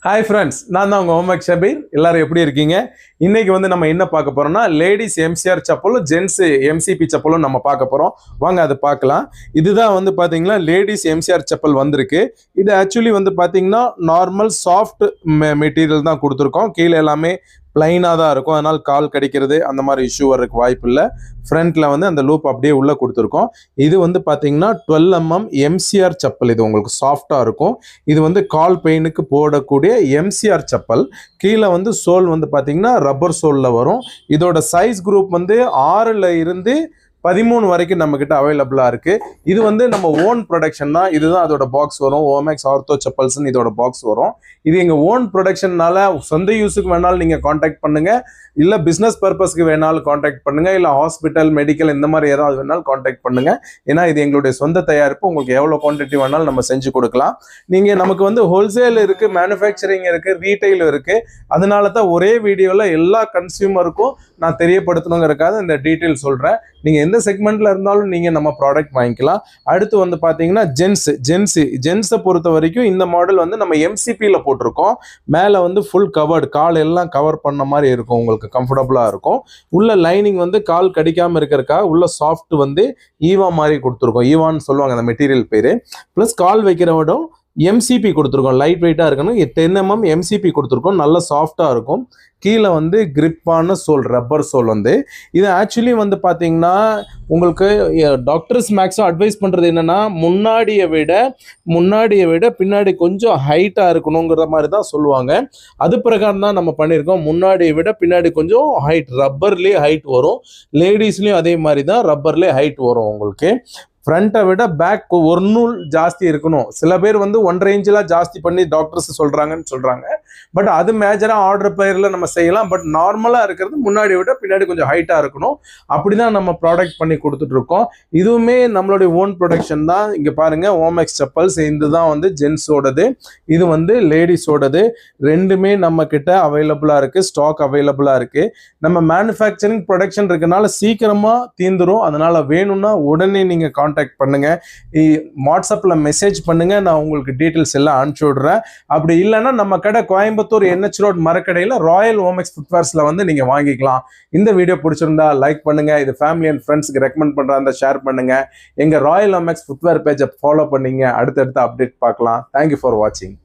Hi friends, நான் தான் உங்க ஹோம்வொர்க் ஷபீர். எல்லாரும் எப்படி இருக்கீங்க? இன்னைக்கு வந்து நம்ம என்ன பார்க்க போறோம்னா லேடிஸ் எம்சிஆர் செப்பலும் ஜென்ஸ் எம்சிபி செப்பலும் நம்ம பார்க்க போறோம். வாங்க அதை பார்க்கலாம். இதுதான் வந்து பாத்தீங்கன்னா லேடிஸ் எம்சிஆர் செப்பல் வந்திருக்கு. இது ஆக்சுவலி வந்து பாத்தீங்கன்னா நார்மல் சாஃப்ட் மெட்டீரியல் தான் கொடுத்துருக்கோம். கீழே எல்லாமே பிளைனாக தான் இருக்கும். அதனால் கால் கடிக்கிறது அந்த மாதிரி இஷ்யூ வரதுக்கு வாய்ப்பு இல்லை. ஃப்ரண்ட்டில் வந்து அந்த லூப் அப்படியே உள்ளே கொடுத்துருக்கோம். இது வந்து பார்த்தீங்கன்னா 12mm எம்சிஆர் செப்பல். இது உங்களுக்கு சாஃப்டாக இருக்கும். இது வந்து கால் பெயினுக்கு போடக்கூடிய எம்சிஆர் செப்பல். கீழே வந்து சோல் வந்து பார்த்தீங்கன்னா ரப்பர் சோலில் வரும். இதோட சைஸ் குரூப் வந்து 6ல் இருந்து 13 வரைக்கும் நம்ம கிட்ட அவைலபிளா இருக்கு. இது வந்து நம்ம ஓன் ப்ரொடக்ஷன் தான். இதுதான் அதோட பாக்ஸ் வரும். ஓமேக்ஸ் ஆர்த்தோ செப்பல்ஸ்ன்னு இதோட பாக்ஸ் வரும். இது எங்க ஓன் ப்ரொடக்ஷன்னால சொந்த யூஸுக்கு வேணாலும் நீங்க காண்டாக்ட் பண்ணுங்க, இல்ல பிசினஸ் பர்பஸ்க்கு வேணாலும் காண்டாக்ட் பண்ணுங்க, இல்ல ஹாஸ்பிட்டல் மெடிக்கல் இந்த மாதிரி ஏதாவது வேணாலும் காண்டாக்ட் பண்ணுங்க. ஏன்னா இது எங்களுடைய சொந்த தயாரிப்பு. உங்களுக்கு எவ்வளவு குவான்டிட்டி வேணாலும் நம்ம செஞ்சு கொடுக்கலாம். நீங்க நமக்கு வந்து ஹோல்சேல் இருக்கு, மேனுஃபேக்சரிங் இருக்கு, ரீட்டைல் இருக்கு. அதனால தான் ஒரே வீடியோல எல்லா கன்சியூமருக்கும் நான் தெரியப்படுத்தணுங்கிறதுக்காக இந்த டீட்டெயில் சொல்றேன். நீங்க எந்த செக்மெண்ட்ல இருந்தாலும் நீங்க நம்ம ப்ராடக்ட் வாங்கிக்கலாம். அடுத்து வந்து பாத்தீங்கன்னா ஜென்ஸை பொறுத்த வரைக்கும் இந்த மாடல் வந்து நம்ம எம்சிபியில் போட்டிருக்கோம். மேலே வந்து ஃபுல் கவர்டு, கால் எல்லாம் கவர் பண்ண மாதிரி இருக்கும். உங்களுக்கு கம்ஃபர்டபுளா இருக்கும். உள்ள லைனிங் வந்து கால் கடிக்காம இருக்கிறதுக்காக உள்ள சாஃப்ட் வந்து ஈவா மாதிரி கொடுத்துருக்கோம். ஈவான்னு சொல்லுவாங்க அந்த மெட்டீரியல் பேரு. பிளஸ் கால் வைக்கிற விடம் எம்சிபி கொடுத்துருக்கோம். லைட் வெயிட்டாக இருக்கணும். 10mm எம்சிபி கொடுத்துருக்கோம். நல்ல சாஃப்டாக இருக்கும். கீழே வந்து கிரிப்பான சோல், ரப்பர் சோல் வந்து இது ஆக்சுவலி வந்து பார்த்தீங்கன்னா உங்களுக்கு டாக்டர்ஸ் மேக்ஸும் அட்வைஸ் பண்ணுறது என்னென்னா முன்னாடியை விட பின்னாடி கொஞ்சம் ஹைட்டாக இருக்கணுங்கிற மாதிரி தான் சொல்லுவாங்க. அது பிரகாரம் தான் நம்ம பண்ணியிருக்கோம். முன்னாடியை விட பின்னாடி கொஞ்சம் ஹைட், ரப்பர்லேயே ஹைட் வரும். லேடிஸ்லேயும் அதே மாதிரி தான் ரப்பர்லேயே ஹைட் வரும். உங்களுக்கு ஃப்ரண்ட்டை விட பேக் ஒரு நூல் ஜாஸ்தி இருக்கணும். சில பேர் வந்து 1.5 இன்ச்சில் ஜாஸ்தி பண்ணி டாக்டர்ஸ் சொல்கிறாங்க. பட் அது மேஜராக ஆர்டர் பேரில் நம்ம செய்யலாம். பட் நார்மலாக இருக்கிறது முன்னாடி விட பின்னாடி கொஞ்சம் ஹைட்டாக இருக்கணும். அப்படி தான் நம்ம ப்ராடக்ட் பண்ணி கொடுத்துட்ருக்கோம். இதுவுமே நம்மளுடைய ஓன் ப்ரொடக்ஷன் தான். இங்கே பாருங்கள், ஓமெக்ஸ் செப்பல்ஸ். இது தான் வந்து ஜென்ஸோடது, இது வந்து லேடிஸோடது. ரெண்டுமே நம்ம கிட்ட அவைலபிளாக இருக்குது, ஸ்டாக் அவைலபிளாக இருக்குது. நம்ம மேனுஃபேக்சரிங் ப்ரொடக்ஷன் இருக்கனால சீக்கிரமாக தீந்துரும். அதனால் வேணும்னா உடனே நீங்கள் கான்டாக்ட் பண்ணுங்க, வாட்ஸ்அப்ல மெசேஜ் பண்ணுங்க. நான் உங்களுக்கு டீடைல்ஸ் எல்லாம் அனுப்பிச்சு விடுறேன். அப்படி இல்லைன்னா நம்ம கடை Coimbatore NH road மரக்கடையில் Royal Omex ஃபுட்வேர்ஸ்ல வந்து நீங்க வாங்கிக்கலாம். இந்த வீடியோ பிடிச்சிருந்தா லைக் பண்ணுங்க. இது ஃபேமிலி அண்ட் ஃப்ரெண்ட்ஸ்க்கு ரெக்கமெண்ட் பண்றாங்க, ஷேர் பண்ணுங்க. எங்க ராயல் ஓமெக்ஸ் ஃபுட்வேர் பேஜை ஃபாலோ பண்ணீங்க. அடுத்தடுத்த அப்டேட் பார்க்கலாம். தேங்க்யூ ஃபார் வாட்சிங்.